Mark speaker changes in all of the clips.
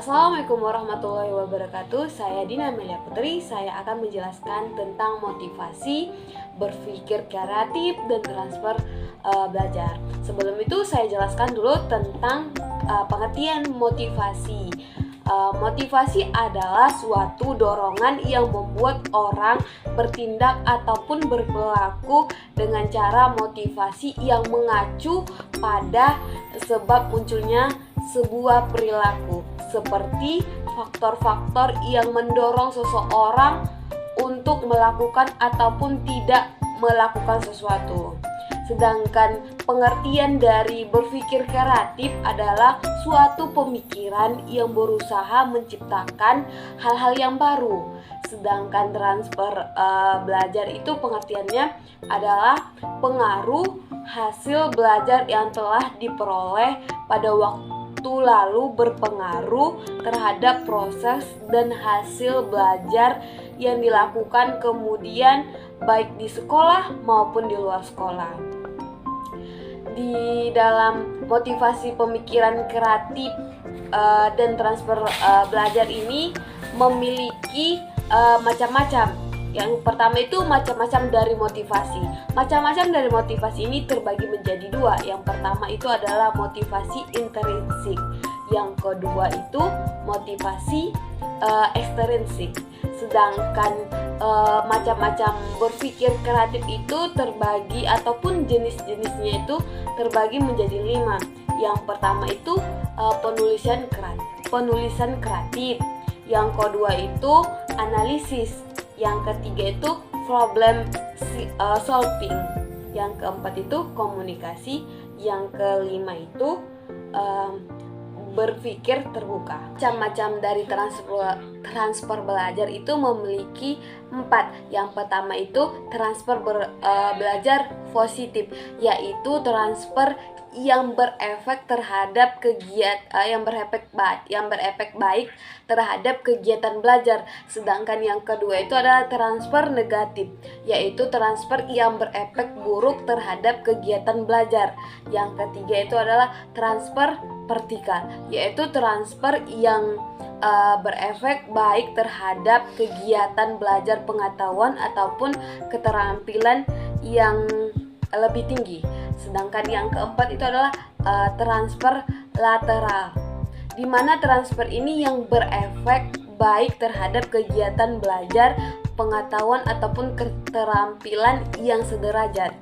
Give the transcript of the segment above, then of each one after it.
Speaker 1: Assalamualaikum warahmatullahi wabarakatuh. Saya Dina Amelia Putri. Saya akan menjelaskan tentang motivasi, berpikir kreatif, dan transfer belajar. Sebelum itu saya jelaskan dulu tentang pengertian motivasi. Motivasi adalah suatu dorongan yang membuat orang bertindak ataupun berperilaku dengan cara motivasi yang mengacu pada sebab munculnya sebuah perilaku, seperti faktor-faktor yang mendorong seseorang untuk melakukan ataupun tidak melakukan sesuatu. Sedangkan pengertian dari berpikir kreatif adalah suatu pemikiran yang berusaha menciptakan hal-hal yang baru. Sedangkan transfer belajar itu pengertiannya adalah pengaruh hasil belajar yang telah diperoleh pada waktu lalu berpengaruh terhadap proses dan hasil belajar yang dilakukan kemudian baik di sekolah maupun di luar sekolah. Di dalam motivasi pemikiran kreatif dan transfer belajar ini memiliki macam-macam. Yang pertama itu macam-macam dari motivasi. Macam-macam dari motivasi ini terbagi menjadi dua. Yang pertama itu adalah motivasi intrinsik. Yang kedua itu motivasi ekstrinsik. Sedangkan macam-macam berpikir kreatif itu terbagi ataupun jenis-jenisnya itu terbagi menjadi 5. Yang pertama itu penulisan kreatif. Yang kedua itu analisis. Yang ketiga itu problem solving. Yang keempat itu komunikasi. Yang kelima itu berpikir terbuka. Macam-macam dari transfer belajar itu memiliki 4. Yang pertama itu transfer belajar positif, yaitu transfer yang berefek terhadap yang berefek baik terhadap kegiatan belajar. Sedangkan yang kedua itu adalah transfer negatif, yaitu transfer yang berefek buruk terhadap kegiatan belajar. Yang ketiga itu adalah transfer vertikal, yaitu transfer yang berefek baik terhadap kegiatan belajar pengetahuan ataupun keterampilan yang lebih tinggi. Sedangkan yang keempat itu adalah transfer lateral, di mana transfer ini yang berefek baik terhadap kegiatan belajar pengetahuan ataupun keterampilan yang sederajat.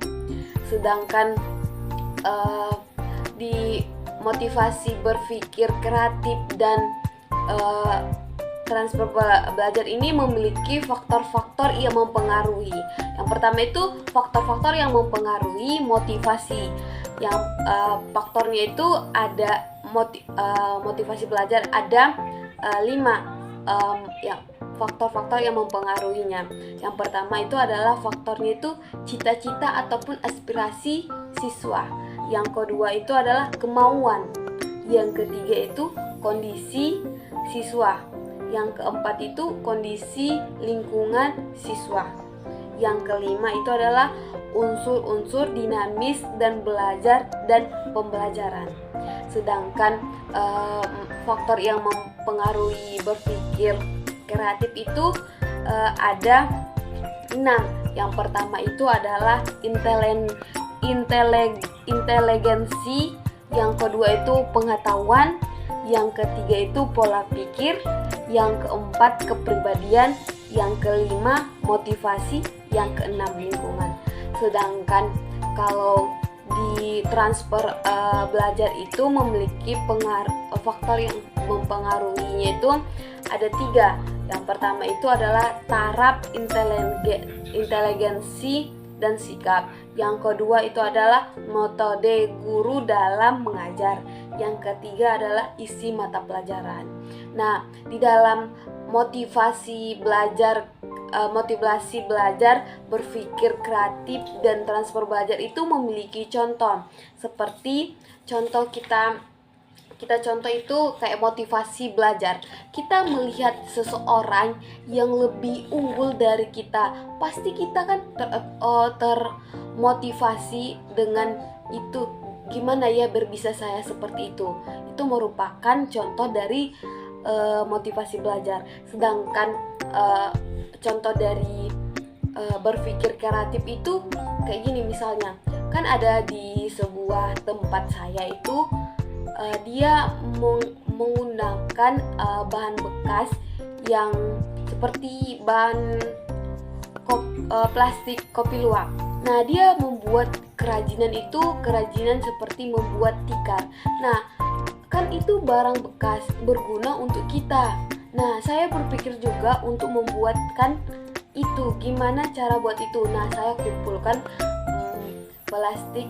Speaker 1: Sedangkan di motivasi berpikir kreatif dan transfer belajar ini memiliki faktor-faktor yang mempengaruhi. Yang pertama itu faktor-faktor yang mempengaruhi motivasi. Yang faktornya itu ada motivasi belajar ada 5 faktor-faktor yang mempengaruhinya. Yang pertama itu adalah faktornya itu cita-cita ataupun aspirasi siswa. Yang kedua itu adalah kemauan. Yang ketiga itu kondisi siswa. Yang keempat itu kondisi lingkungan siswa. Yang kelima itu adalah unsur-unsur dinamis dan belajar dan pembelajaran. Sedangkan faktor yang mempengaruhi berpikir kreatif itu ada 6. Yang pertama itu adalah inteligensi. Yang kedua itu pengetahuan. Yang ketiga itu pola pikir. Yang keempat kepribadian. Yang kelima motivasi. Yang keenam lingkungan. Sedangkan kalau di transfer belajar itu memiliki faktor yang mempengaruhinya itu ada 3. Yang pertama itu adalah taraf inteligensi dan sikap. Yang kedua itu adalah metode guru dalam mengajar. Yang ketiga adalah isi mata pelajaran. Nah, di dalam motivasi belajar berpikir kreatif dan transfer belajar itu memiliki contoh. Seperti contoh kita contoh itu kayak motivasi belajar. Kita melihat seseorang yang lebih unggul dari kita, pasti kita kan termotivasi dengan itu. Gimana ya bisa saya seperti itu? Itu merupakan contoh dari motivasi belajar. Sedangkan contoh dari berpikir kreatif itu kayak gini, misalnya kan ada di sebuah tempat saya itu dia menggunakan bahan bekas yang seperti bahan plastik kopi luwak. Nah, dia membuat kerajinan seperti membuat tikar. Nah, kan itu barang bekas berguna untuk kita. Nah, saya berpikir juga untuk membuatkan itu. Gimana cara buat itu? Nah, saya kumpulkan plastik,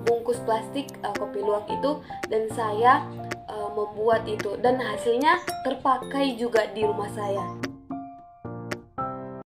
Speaker 1: bungkus plastik kopi luwak itu, dan saya membuat itu, dan hasilnya terpakai juga di rumah saya.